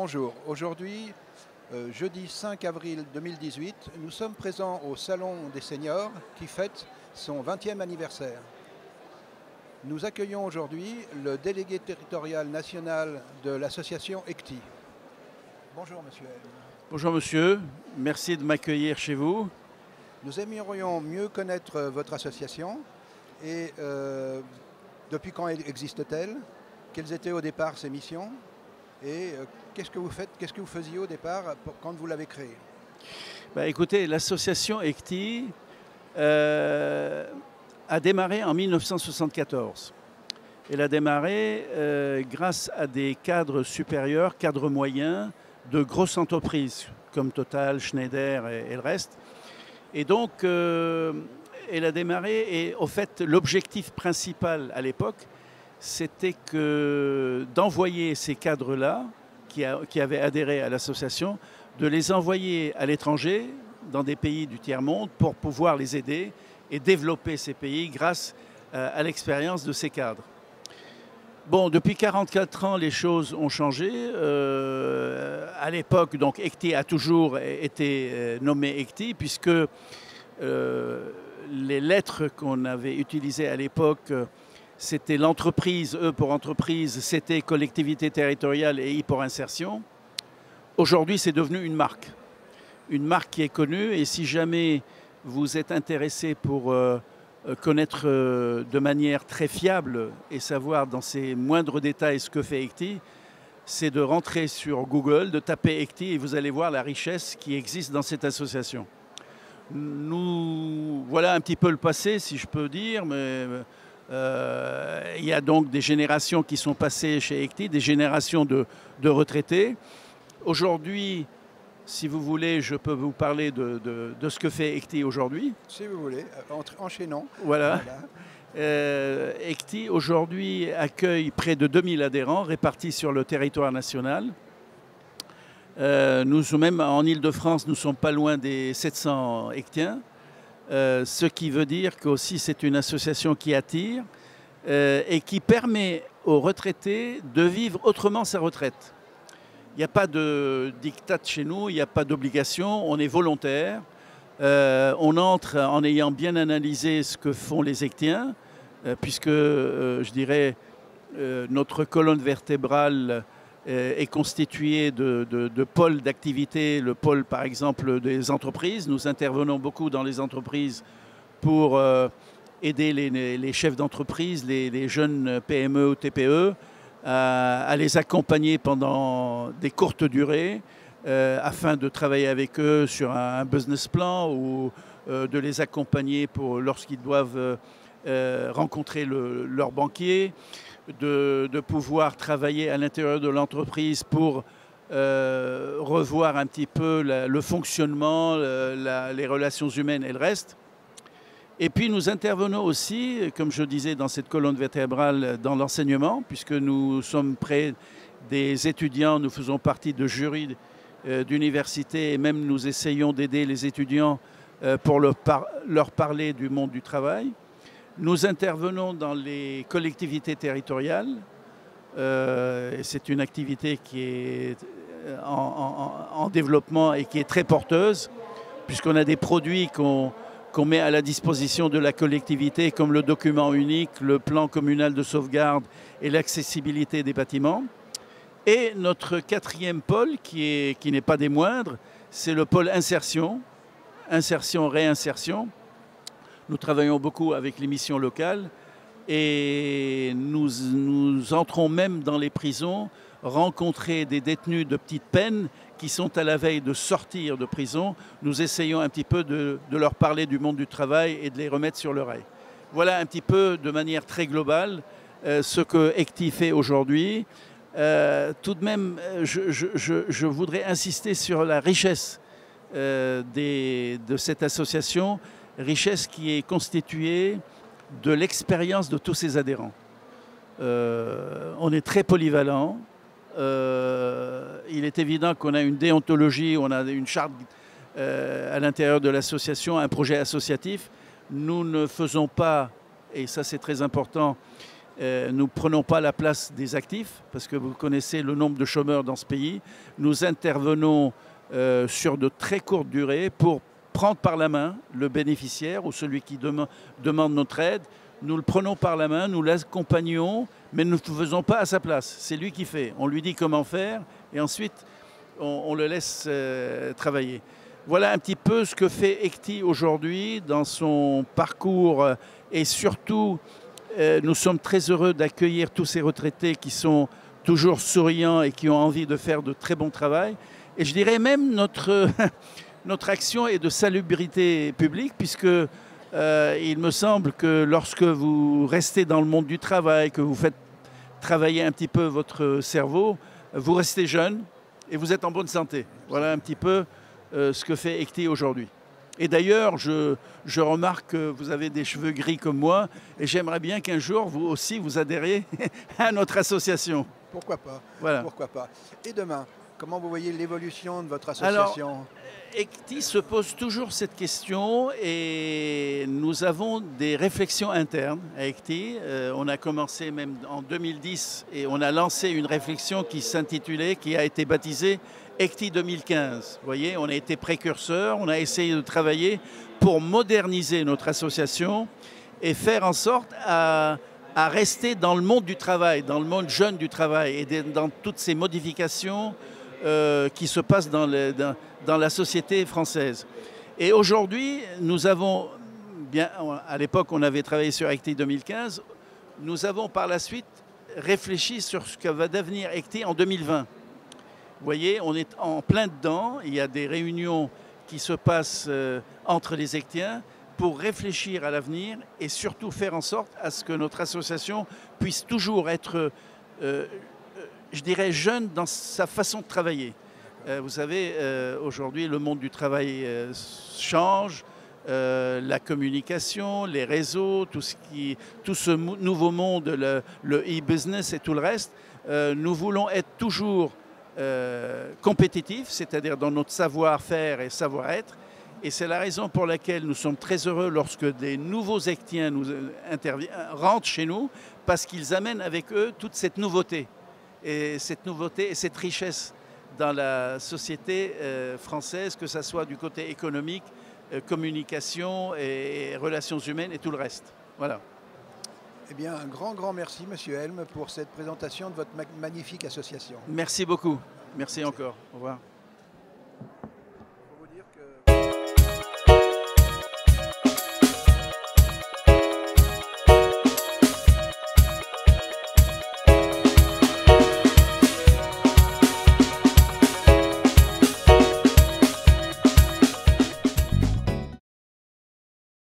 Bonjour, aujourd'hui, jeudi 5 avril 2018, nous sommes présents au Salon des Seniors qui fête son 20e anniversaire. Nous accueillons aujourd'hui le délégué territorial national de l'association ECTI. Bonjour monsieur. Bonjour monsieur, merci de m'accueillir chez vous. Nous aimerions mieux connaître votre association et depuis quand existe-t-elle? Quelles étaient au départ ses missions? Et qu'est-ce que vous faites, qu'est-ce que vous faisiez au départ quand vous l'avez créée? Écoutez, l'association ECTI a démarré en 1974. Elle a démarré grâce à des cadres supérieurs, cadres moyens de grosses entreprises comme Total, Schneider et le reste. Et donc, elle a démarré et au fait, l'objectif principal à l'époque, c'était d'envoyer ces cadres-là, qui avaient adhéré à l'association, de les envoyer à l'étranger, dans des pays du tiers-monde, pour pouvoir les aider et développer ces pays grâce à l'expérience de ces cadres. Bon, depuis 44 ans, les choses ont changé. À l'époque, donc, ECTI a toujours été nommé ECTI, puisque les lettres qu'on avait utilisées à l'époque, c'était l'entreprise, E pour entreprise, c'était collectivité territoriale et I pour insertion. Aujourd'hui, c'est devenu une marque qui est connue. Et si jamais vous êtes intéressé pour connaître de manière très fiable et savoir dans ses moindres détails ce que fait ECTI, c'est de rentrer sur Google, de taper ECTI et vous allez voir la richesse qui existe dans cette association. Nous voilà un petit peu le passé, si je peux dire, mais il y a donc des générations qui sont passées chez ECTI, des générations de retraités. Aujourd'hui, si vous voulez, je peux vous parler de ce que fait ECTI aujourd'hui. Si vous voulez, enchaînons. Voilà. ECTI aujourd'hui accueille près de 2000 adhérents répartis sur le territoire national. Nous sommes même en Île-de-France, nous ne sommes pas loin des 700 ECTiens. Ce qui veut dire qu'aussi c'est une association qui attire et qui permet aux retraités de vivre autrement sa retraite. Il n'y a pas de diktat chez nous, il n'y a pas d'obligation, on est volontaire. On entre en ayant bien analysé ce que font les ECTiens, puisque je dirais notre colonne vertébrale est constituée de pôles d'activité, le pôle par exemple des entreprises. Nous intervenons beaucoup dans les entreprises pour aider les chefs d'entreprise, les jeunes PME ou TPE, à les accompagner pendant des courtes durées afin de travailler avec eux sur un business plan ou de les accompagner lorsqu'ils doivent rencontrer leur banquier, de pouvoir travailler à l'intérieur de l'entreprise pour revoir un petit peu le fonctionnement, les relations humaines et le reste. Et puis nous intervenons aussi, comme je disais, dans cette colonne vertébrale, dans l'enseignement, puisque nous sommes près des étudiants, nous faisons partie de jurys d'université et même nous essayons d'aider les étudiants pour leur parler du monde du travail. Nous intervenons dans les collectivités territoriales. C'est une activité qui est en développement et qui est très porteuse, puisqu'on a des produits qu'on met à la disposition de la collectivité, comme le document unique, le plan communal de sauvegarde et l'accessibilité des bâtiments. Et notre quatrième pôle, qui n'est pas des moindres, c'est le pôle insertion, réinsertion. Nous travaillons beaucoup avec les missions locales et nous entrons même dans les prisons, rencontrer des détenus de petite peine qui sont à la veille de sortir de prison. Nous essayons un petit peu de leur parler du monde du travail et de les remettre sur le rail. Voilà un petit peu de manière très globale ce que ECTI fait aujourd'hui. Tout de même, je voudrais insister sur la richesse de cette association, richesse qui est constituée de l'expérience de tous ses adhérents. On est très polyvalent. Il est évident qu'on a une déontologie, on a une charte à l'intérieur de l'association, un projet associatif. Nous ne faisons pas, et ça c'est très important, Nous ne prenons pas la place des actifs, parce que vous connaissez le nombre de chômeurs dans ce pays. Nous intervenons sur de très courtes durées pour prendre par la main le bénéficiaire ou celui qui demande notre aide. Nous le prenons par la main, nous l'accompagnons, mais nous ne le faisons pas à sa place. C'est lui qui fait. On lui dit comment faire et ensuite on le laisse travailler. Voilà un petit peu ce que fait ECTI aujourd'hui dans son parcours et surtout, nous sommes très heureux d'accueillir tous ces retraités qui sont toujours souriants et qui ont envie de faire de très bon travail. Et je dirais même notre action est de salubrité publique puisque il me semble que lorsque vous restez dans le monde du travail, que vous faites travailler un petit peu votre cerveau, vous restez jeune et vous êtes en bonne santé. Voilà un petit peu ce que fait ECTI aujourd'hui. Et d'ailleurs, je remarque que vous avez des cheveux gris comme moi et j'aimerais bien qu'un jour, vous aussi, vous adhériez à notre association. Pourquoi pas, voilà. Pourquoi pas. Et demain, comment vous voyez l'évolution de votre association? Alors, ECTI se pose toujours cette question et nous avons des réflexions internes à ECTI. On a commencé même en 2010 et on a lancé une réflexion qui a été baptisée ECTI 2015. Vous voyez, on a été précurseurs, on a essayé de travailler pour moderniser notre association et faire en sorte à rester dans le monde du travail, dans le monde jeune du travail et dans toutes ces modifications qui se passent dans la société française. Et aujourd'hui, nous avons, bien, à l'époque on avait travaillé sur ECTI 2015, nous avons par la suite réfléchi sur ce que va devenir ECTI en 2020. Vous voyez, on est en plein dedans, il y a des réunions qui se passent entre les ECTiens pour réfléchir à l'avenir et surtout faire en sorte à ce que notre association puisse toujours être, je dirais, jeune dans sa façon de travailler. Vous savez, aujourd'hui, le monde du travail change, la communication, les réseaux, tout ce nouveau monde, le e-business et tout le reste. Nous voulons être toujours compétitifs, c'est-à-dire dans notre savoir-faire et savoir-être. Et c'est la raison pour laquelle nous sommes très heureux lorsque des nouveaux ECTiens rentrent chez nous, parce qu'ils amènent avec eux toute cette nouveauté. Et cette nouveauté et cette richesse dans la société française, que ce soit du côté économique, communication et relations humaines et tout le reste. Voilà. Eh bien, un grand merci, Monsieur Helm, pour cette présentation de votre magnifique association. Merci beaucoup. Merci encore. Au revoir.